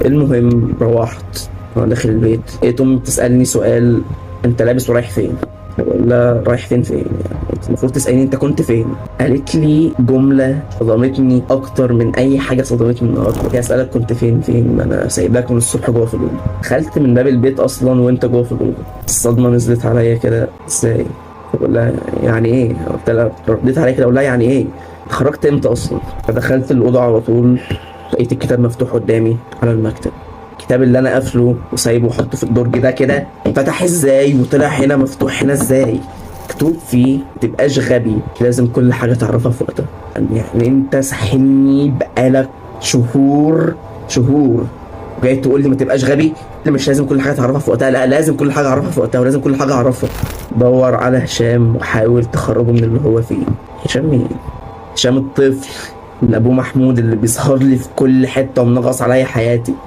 المهم روحت وانا داخل البيت لقيت امي بتسالني سؤال: انت لابس ورايح فين؟ بقول لها رايح فين يعني انت المفروض تسالني انت كنت فين. قالت لي جمله صدمتني اكتر من اي حاجه صدمتني النهارده. هي اسالك كنت فين؟ ما انا سايباك من الصبح جوه في الاوضه. دخلت من باب البيت اصلا وانت جوه في الاوضه. الصدمه نزلت عليا كده ازاي؟ بقول لها يعني ايه؟ قلت لها، رديت عليا كده اقول لها يعني ايه؟ خرجت امتى اصلا؟ فدخلت الاوضه على طول لقيت الكتاب مفتوح قدامي على المكتب. الكتاب اللي انا قافله وسايبه وحطه في الدرج ده كده فتح ازاي وطلع هنا مفتوح هنا ازاي؟ مكتوب فيه: متبقاش غبي، لازم كل حاجه تعرفها في وقتها. يعني انت ساحلني بقالك شهور وجاي تقول لي ما تبقاش غبي؟ اللي مش لازم كل حاجه تعرفها في وقتها. لا، لازم كل حاجه اعرفها في وقتها ولازم كل حاجه اعرفها. دور على هشام وحاول تخرجه من اللي هو فيه. هشام مين؟ هشام الطفل من ابوه محمود اللي بيظهر لي في كل حته ومنغص عليا حياتي.